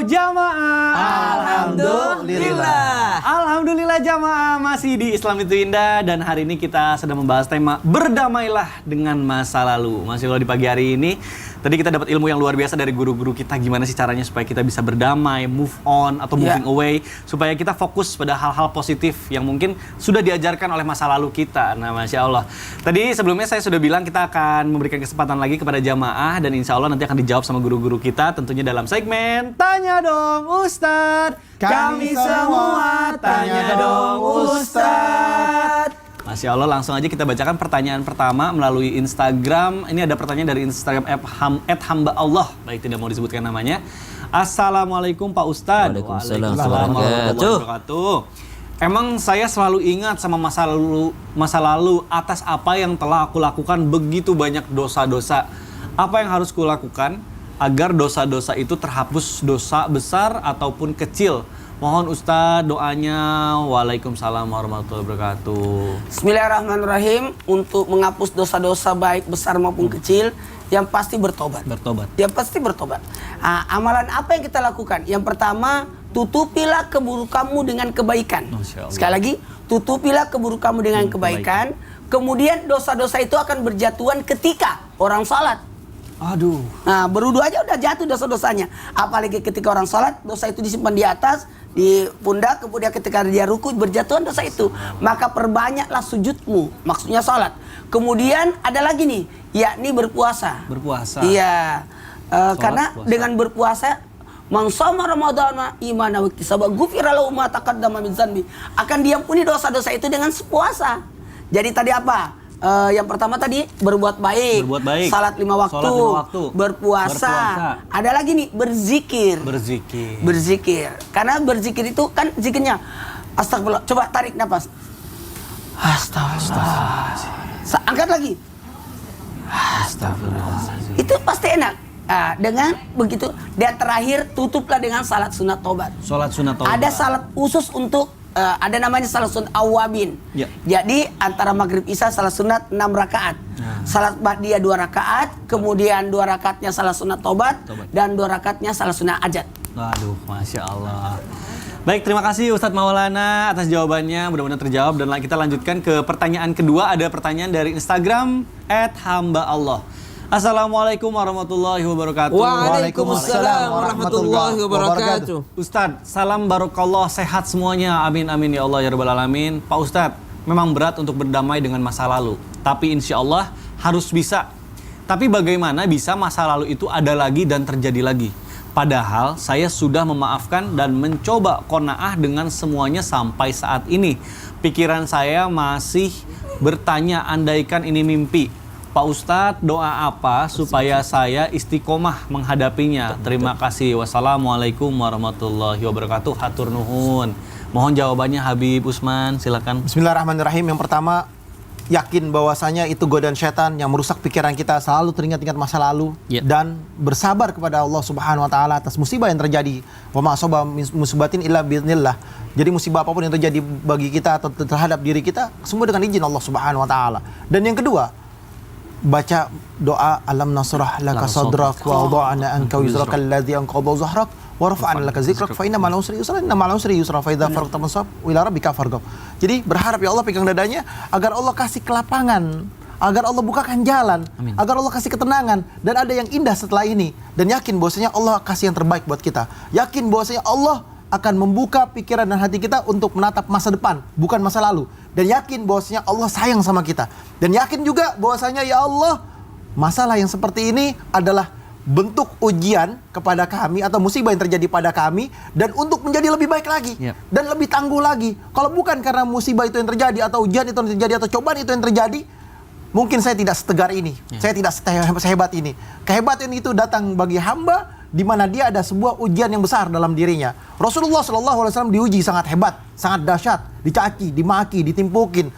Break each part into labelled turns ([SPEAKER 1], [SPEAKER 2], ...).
[SPEAKER 1] jamaah.
[SPEAKER 2] Alhamdulillah.
[SPEAKER 1] Alhamdulillah jamaah, masih di Islam itu Indah. Dan hari ini kita sedang membahas tema berdamailah dengan masa lalu. Masih lo di pagi hari ini, tadi kita dapat ilmu yang luar biasa dari guru-guru kita. Gimana sih caranya supaya kita bisa berdamai, move on atau moving away, supaya kita fokus pada hal-hal positif yang mungkin sudah diajarkan oleh masa lalu kita. Nah, Masya Allah. Tadi sebelumnya saya sudah bilang kita akan memberikan kesempatan lagi kepada jamaah, dan insya Allah nanti akan dijawab sama guru-guru kita, tentunya dalam segmen Tanya Dong Ustadz. Kami semua tanya dong Ustadz. Masya Allah, langsung aja kita bacakan pertanyaan pertama melalui Instagram. Ini ada pertanyaan dari Instagram @hamba_Allah. Baik, tidak mau disebutkan namanya. Assalamualaikum Pak Ustadz.
[SPEAKER 2] Waalaikumsalam
[SPEAKER 1] warahmatullahi wabarakatuh. Emang saya selalu ingat sama masa lalu atas apa yang telah aku lakukan, begitu banyak dosa-dosa. Apa yang harus kulakukan agar dosa-dosa itu terhapus, dosa besar ataupun kecil? Mohon Ustadz doanya. Waalaikumsalam warahmatullahi wabarakatuh.
[SPEAKER 2] Bismillahirrahmanirrahim. Untuk menghapus dosa-dosa baik besar maupun kecil, yang pasti bertobat. Yang pasti bertobat. Amalan apa yang kita lakukan? Yang pertama, tutupilah keburukanmu dengan kebaikan. Sekali lagi, tutupilah keburukanmu dengan kebaikan. Kemudian dosa-dosa itu akan berjatuhan ketika orang salat.
[SPEAKER 1] Aduh.
[SPEAKER 2] Nah, berwudu aja udah jatuh dosa-dosanya. Apalagi ketika orang salat, dosa itu disimpan di atas, di pundak, kemudian ketika dia ruku berjatuhan dosa itu. Maka perbanyaklah sujudmu, maksudnya salat. Kemudian ada lagi nih, yakni berpuasa.
[SPEAKER 1] Berpuasa.
[SPEAKER 2] Iya. Karena puasa. Dengan berpuasa, man shoma ramadhana imanan wa ihtisaban ghufira lahu ma taqaddama min dzanbi. Akan diampuni dosa-dosa itu dengan puasa. Jadi tadi apa? Yang pertama tadi berbuat baik, salat 5 waktu, berpuasa. Ada lagi nih berzikir. Karena berzikir itu kan zikirnya astagfirullah. Coba tarik nafas. Astagfirullah. Angkat lagi. Astagfirullah. Itu pasti enak. Dengan begitu, dan terakhir tutuplah dengan salat sunat tobat. Ada salat khusus untuk ada namanya salat sunat awabin. Ya. Jadi antara maghrib isya salat sunat 6 rakaat. Salat ba'diyah 2 rakaat, kemudian 2 rakaatnya salat sunat tobat, dan 2 rakaatnya salat sunat ajat.
[SPEAKER 1] Waduh, Masya Allah. Baik, terima kasih Ustadz Maulana atas jawabannya. Mudah-mudahan terjawab. Dan kita lanjutkan ke pertanyaan kedua. Ada pertanyaan dari Instagram @hamba_Allah. Assalamualaikum warahmatullahi wabarakatuh.
[SPEAKER 3] Waalaikumsalam warahmatullahi wabarakatuh.
[SPEAKER 1] Ustadz, salam barokallah, sehat semuanya. Amin amin ya Allah ya rabbal alamin. Pak Ustadz, memang berat untuk berdamai dengan masa lalu, tapi insya Allah harus bisa. Tapi bagaimana bisa masa lalu itu ada lagi dan terjadi lagi? Padahal saya sudah memaafkan dan mencoba qanaah dengan semuanya sampai saat ini. Pikiran saya masih bertanya, andaikan ini mimpi. Pak Ustadz, doa apa supaya saya istiqomah menghadapinya? Terima kasih. Wassalamualaikum warahmatullahi wabarakatuh. Hatur nuhun. Mohon jawabannya Habib Usman, silakan.
[SPEAKER 4] Bismillahirrahmanirrahim. Yang pertama, yakin bahwasanya itu godaan setan yang merusak pikiran kita, selalu teringat-ingat masa lalu, dan bersabar kepada Allah Subhanahu wa taala atas musibah yang terjadi. Wa ma asaba musibatin illa biidznillah. Jadi musibah apapun yang terjadi bagi kita atau terhadap diri kita, semua dengan izin Allah Subhanahu wa taala. Dan yang kedua, baca doa alam nasrah laka sadrak wa wada'na anka wizraka alladhi anqadha zahrak wa rafa'na laka dzikrak fa inna ma'al usri yusra, inna ma'al usri yusra, fa idza faragta fansab wa ila rabbika farghab. Jadi berharap ya Allah pegang dadanya agar Allah kasih kelapangan, agar Allah bukakan jalan, agar Allah kasih ketenangan, dan ada yang indah setelah ini, dan yakin bahwasanya Allah kasih yang terbaik buat kita. Yakin bahwasanya Allah akan membuka pikiran dan hati kita untuk menatap masa depan, bukan masa lalu. Dan yakin bahwasanya Allah sayang sama kita. Dan yakin juga bahwasanya ya Allah, masalah yang seperti ini adalah bentuk ujian kepada kami atau musibah yang terjadi pada kami, dan untuk menjadi lebih baik lagi dan lebih tangguh lagi. Kalau bukan karena musibah itu yang terjadi atau ujian itu yang terjadi atau cobaan itu yang terjadi, mungkin saya tidak setegar ini, saya tidak sehebat ini. Kehebatan itu datang bagi hamba di mana dia ada sebuah ujian yang besar dalam dirinya. Rasulullah SAW diuji sangat hebat, sangat dahsyat, dicaci, dimaki, ditimpukin,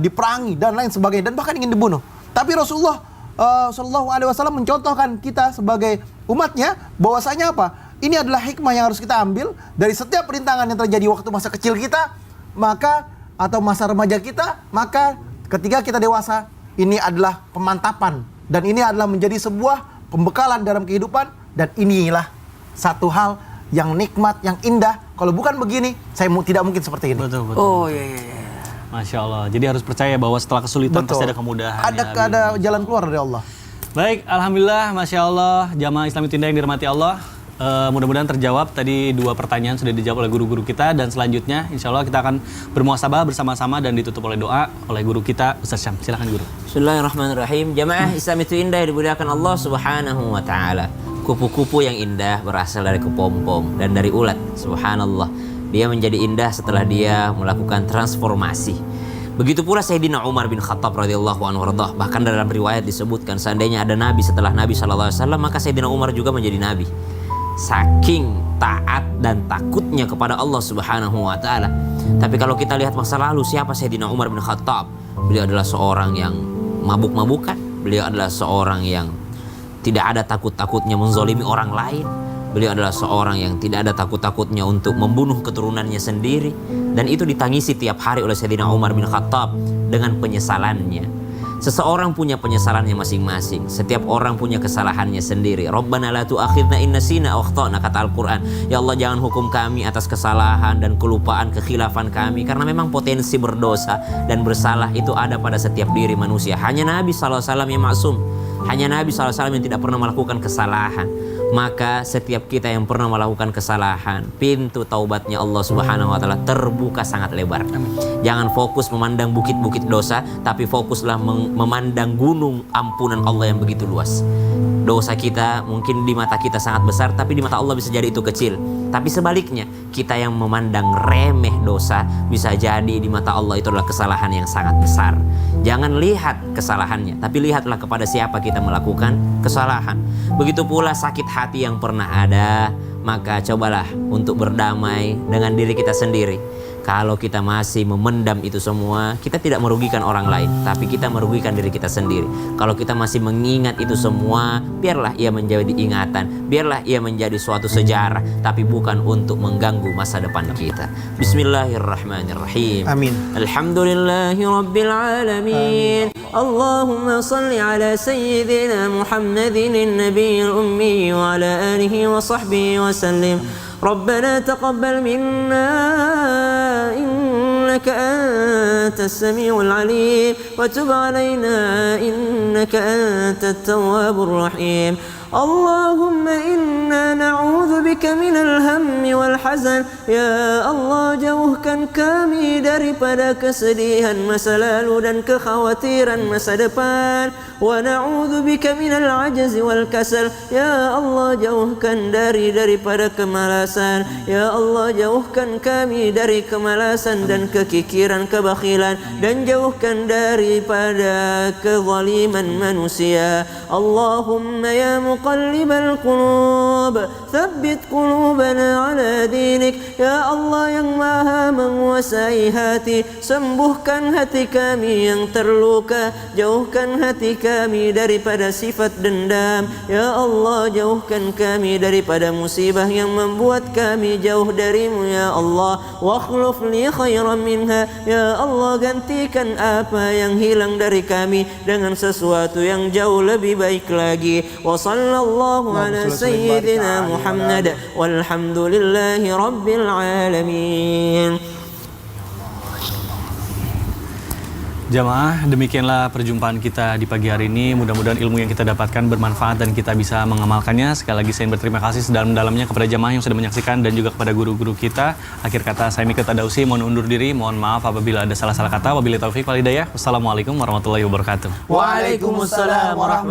[SPEAKER 4] diperangi dan lain sebagainya, dan bahkan ingin dibunuh. Tapi Rasulullah SAW mencontohkan kita sebagai umatnya bahwasanya apa? Ini adalah hikmah yang harus kita ambil dari setiap perintangan yang terjadi waktu masa kecil kita, maka atau masa remaja kita, maka ketika kita dewasa, ini adalah pemantapan dan ini adalah menjadi sebuah pembekalan dalam kehidupan. Dan inilah satu hal yang nikmat, yang indah. Kalau bukan begini, saya tidak mungkin seperti ini.
[SPEAKER 1] Betul.
[SPEAKER 2] Oh iya.
[SPEAKER 1] Masya Allah. Jadi harus percaya bahwa setelah kesulitan pasti ada kemudahan.
[SPEAKER 4] Ada jalan keluar dari Allah.
[SPEAKER 1] Baik, alhamdulillah, Masya Allah, jamaah Islam Itu Indah yang dirahmati Allah. Mudah-mudahan terjawab tadi 2 pertanyaan sudah dijawab oleh guru-guru kita, dan selanjutnya insya Allah kita akan bermuhasabah bersama-sama dan ditutup oleh doa oleh guru kita Ustaz Syam. Silakan guru.
[SPEAKER 3] Bismillahirrahmanirrahim. Jamaah Islam Itu Indah yang dimuliakan Allah Subhanahu wa taala. Kupu-kupu yang indah berasal dari kepompong dan dari ulat. Subhanallah. Dia menjadi indah setelah dia melakukan transformasi. Begitu pula Sayyidina Umar bin Khattab radhiyallahu anhu radhah. Bahkan dalam riwayat disebutkan seandainya ada nabi setelah Nabi sallallahu alaihi wasallam, maka Sayyidina Umar juga menjadi nabi. Saking taat dan takutnya kepada Allah Subhanahu wa taala. Tapi kalau kita lihat masa lalu, siapa Sayyidina Umar bin Khattab? Beliau adalah seorang yang mabuk-mabukan. Beliau adalah seorang yang tidak ada takut-takutnya menzolimi orang lain. Beliau adalah seorang yang tidak ada takut-takutnya untuk membunuh keturunannya sendiri. Dan itu ditangisi tiap hari oleh Sayyidina Umar bin Khattab dengan penyesalannya. Seseorang punya penyesalannya masing-masing. Setiap orang punya kesalahannya sendiri. Rabbana la tu'akhidna in nasina aw akhtana, kata Al-Quran. Ya Allah, jangan hukum kami atas kesalahan dan kelupaan, kekhilafan kami. Karena memang potensi berdosa dan bersalah itu ada pada setiap diri manusia. Hanya Nabi SAW yang maksum. Hanya Nabi SAW yang tidak pernah melakukan kesalahan. Maka setiap kita yang pernah melakukan kesalahan, pintu taubatnya Allah Subhanahu wa taala terbuka sangat lebar. Jangan fokus memandang bukit-bukit dosa, tapi fokuslah memandang gunung ampunan Allah yang begitu luas. Dosa kita mungkin di mata kita sangat besar, tapi di mata Allah bisa jadi itu kecil. Tapi sebaliknya, kita yang memandang remeh dosa, bisa jadi di mata Allah itu adalah kesalahan yang sangat besar. Jangan lihat kesalahannya, tapi lihatlah kepada siapa kita melakukan kesalahan. Begitu pula sakit hati yang pernah ada, maka cobalah untuk berdamai dengan diri kita sendiri. Kalau kita masih memendam itu semua, kita tidak merugikan orang lain, tapi kita merugikan diri kita sendiri. Kalau kita masih mengingat itu semua, biarlah ia menjadi ingatan, biarlah ia menjadi suatu sejarah, tapi bukan untuk mengganggu masa depan kita. Bismillahirrahmanirrahim.
[SPEAKER 4] Amin.
[SPEAKER 3] Alhamdulillahi rabbil alamin. Allahumma salli ala sayyidina Muhammadin an-nabiyil ummi wa ala alihi wa sahbihi wa sallim. ربنا تقبل منا إنك أنت السميع العليم وتب علينا إنك أنت التواب الرحيم اللهم إنا نعوذ بك من الهم والحزن Ya Allah, jauhkan kami daripada kesedihan masa lalu dan kekhawatiran masa depan. Wa na'udzu bika minal ajzi wal kasal. Ya Allah, jauhkan daripada kemalasan. Ya Allah, jauhkan kami dari kemalasan dan kekikiran, kebakhilan, dan jauhkan daripada kezaliman manusia. Allahumma ya muqallibal qulub, tsabbit qulubana ala dinik. Ya Allah yang maha menguasai hati, sembuhkan hati kami yang terluka, jauhkan hati kami daripada sifat dendam. Ya Allah, jauhkan kami daripada musibah yang membuat kami jauh darimu. Ya Allah, wa akhluf li khairan minha. Ya Allah, gantikan apa yang hilang dari kami dengan sesuatu yang jauh lebih baik lagi. Wa sallallahu ala sayyidina Muhammad walhamdulillahi rabbil alamin.
[SPEAKER 1] Jamaah, demikianlah perjumpaan kita di pagi hari ini. Mudah-mudahan ilmu yang kita dapatkan bermanfaat dan kita bisa mengamalkannya. Sekali lagi saya berterima kasih sedalam-dalamnya kepada jamaah yang sudah menyaksikan dan juga kepada guru-guru kita. Akhir kata saya Mikot Adausi, mohon undur diri. Mohon maaf apabila ada salah-salah kata. Wabillahi taufiq wal hidayah. Wassalamualaikum warahmatullahi wabarakatuh.
[SPEAKER 3] Waalaikumsalam warahmatullahi wabarakatuh.